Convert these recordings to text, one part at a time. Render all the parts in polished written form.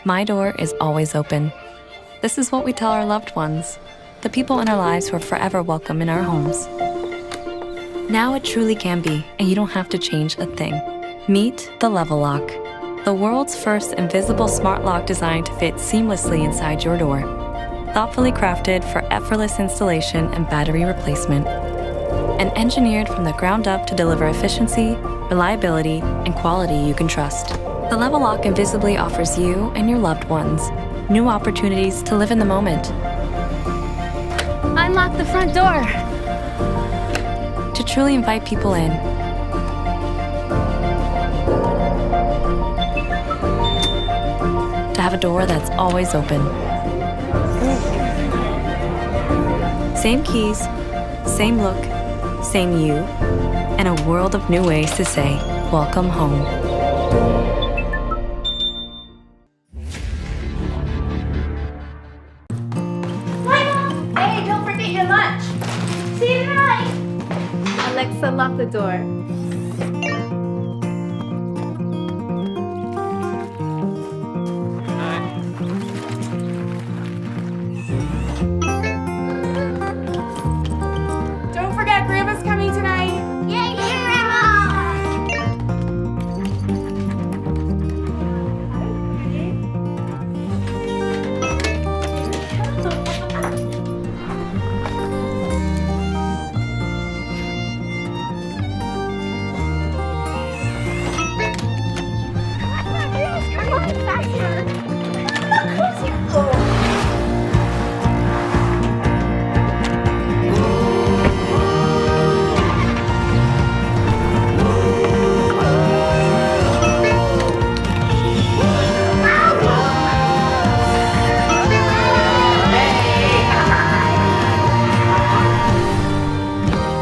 My door is always open. This is what we tell our loved ones, the people in our lives who are forever welcome in our homes. Now it truly can be, and you don't have to change a thing. Meet the Welock, the world's first invisible smart lock designed to fit seamlessly inside your door. Thoughtfully crafted for effortless installation and battery replacement. And engineered from the ground up to deliver efficiency, reliability, and quality you can trust. The Welock invisibly offers you and your loved ones new opportunities to live in the moment. Unlock the front door. To truly invite people in. To have a door that's always open. Same keys, same look, same you, and a world of new ways to say, welcome home. Hey, don't forget your lunch. See you tonight. Alexa, lock the door. Don't forget, Grandma's coming tonight. Yay, Grandma!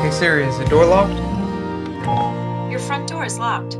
Hey Siri, is the door locked? Your front door is locked.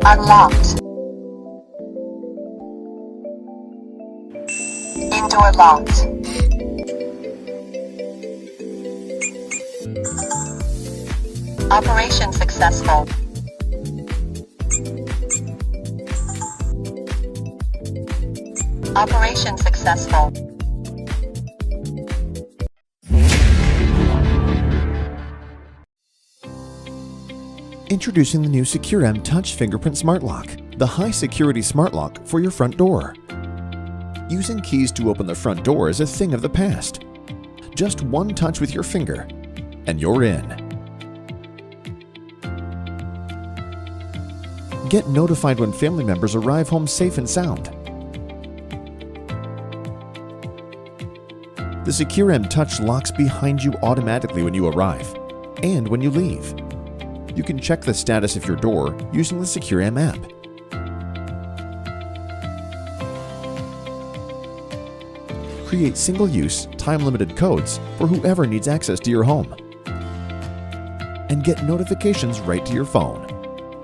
Unlocked. Indoor locked. Operation successful. Operation successful. Introducing the new SECURAM Touch Fingerprint Smart Lock, the high-security smart lock for your front door. Using keys to open the front door is a thing of the past. Just one touch with your finger, and you're in. Get notified when family members arrive home safe and sound. The SECURAM Touch locks behind you automatically when you arrive and when you leave. You can check the status of your door using the SECURAM app. Create single-use, time-limited codes for whoever needs access to your home. And get notifications right to your phone,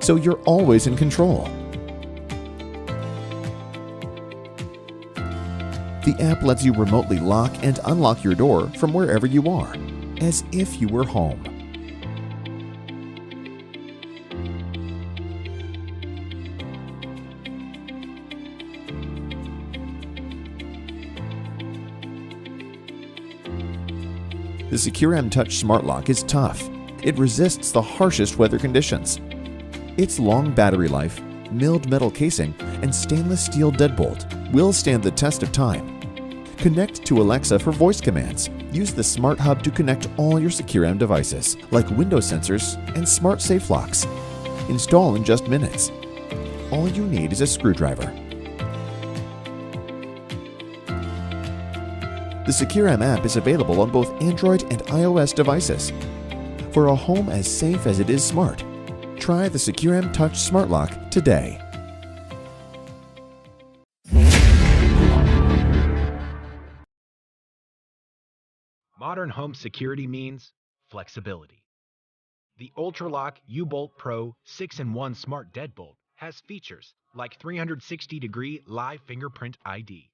so you're always in control. The app lets you remotely lock and unlock your door from wherever you are, as if you were home. The SECURAM Touch Smart Lock is tough. It resists the harshest weather conditions. Its long battery life, milled metal casing, and stainless steel deadbolt will stand the test of time. Connect to Alexa for voice commands. Use the Smart Hub to connect all your SECURAM devices, like window sensors and smart safe locks. Install in just minutes. All you need is a screwdriver. The SECURAM app is available on both Android and iOS devices. For a home as safe as it is smart, try the SECURAM Touch Smart Lock today. Modern home security means flexibility. The ULTRALOQ U-Bolt Pro 6-in-1 Smart Deadbolt has features like 360-degree live fingerprint ID.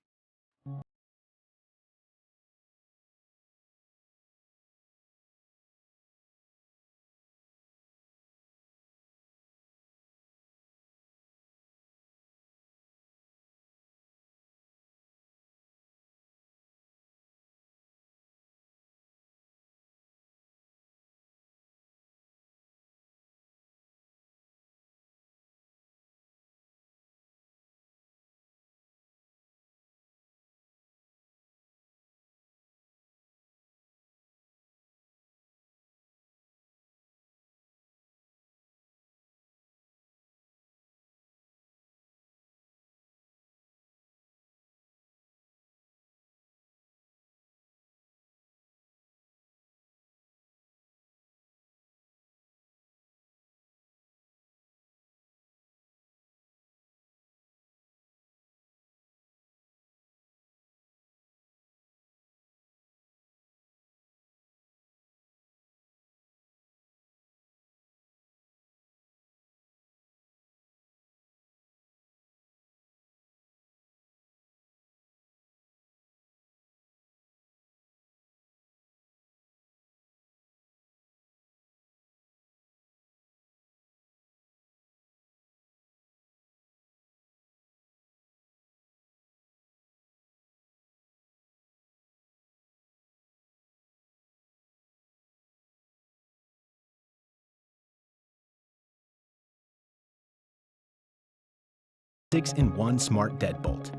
Six-in-1 Smart Deadbolt.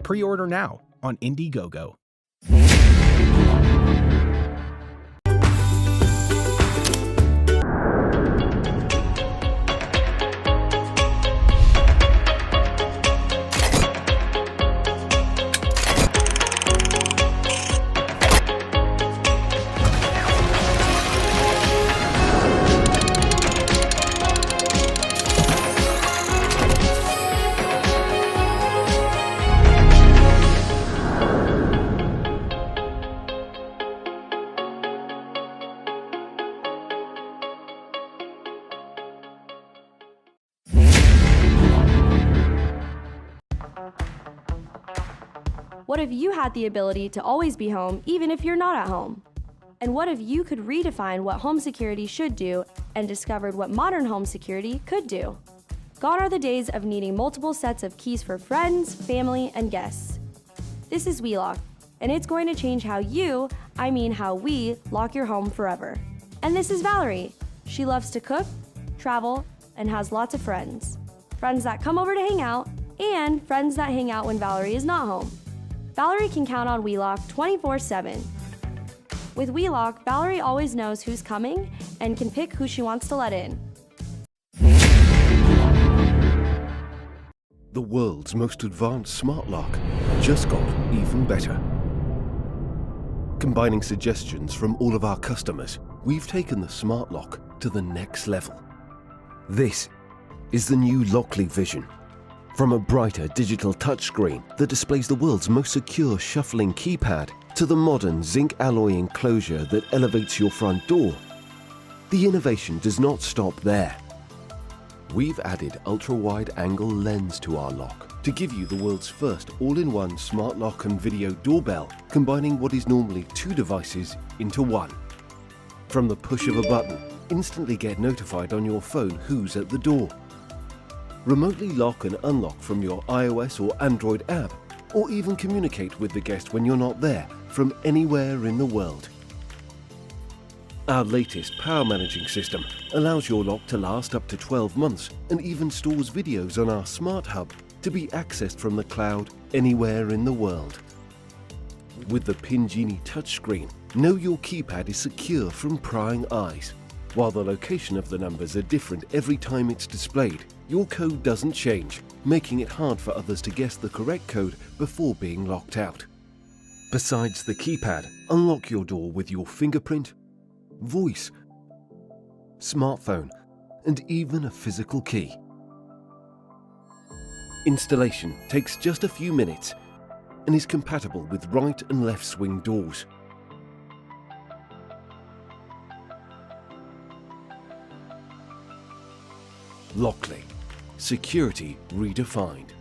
Pre-order now on Indiegogo. What if you had the ability to always be home even if you're not at home? And what if you could redefine what home security should do and discovered what modern home security could do? Gone are the days of needing multiple sets of keys for friends, family, and guests. This is Welock, and it's going to change how how we lock your home forever. And this is Valerie. She loves to cook, travel, and has lots of friends. Friends that come over to hang out, and friends that hang out when Valerie is not home. Valerie can count on Welock 24/7. With Welock, Valerie always knows who's coming and can pick who she wants to let in. The world's most advanced smart lock just got even better. Combining suggestions from all of our customers, we've taken the smart lock to the next level. This is the new Lockly Vision. From a brighter digital touchscreen that displays the world's most secure shuffling keypad to the modern zinc alloy enclosure that elevates your front door, the innovation does not stop there. We've added ultra-wide angle lens to our lock to give you the world's first all-in-one smart lock and video doorbell, combining what is normally two devices into one. From the push of a button, instantly get notified on your phone who's at the door. Remotely lock and unlock from your iOS or Android app, or even communicate with the guest when you're not there from anywhere in the world. Our latest power managing system allows your lock to last up to 12 months and even stores videos on our Smart Hub to be accessed from the cloud anywhere in the world. With the Pin Genie touchscreen, know your keypad is secure from prying eyes. While the location of the numbers are different every time it's displayed, your code doesn't change, making it hard for others to guess the correct code before being locked out. Besides the keypad, unlock your door with your fingerprint, voice, smartphone, and even a physical key. Installation takes just a few minutes and is compatible with right and left swing doors. Lockly, security redefined.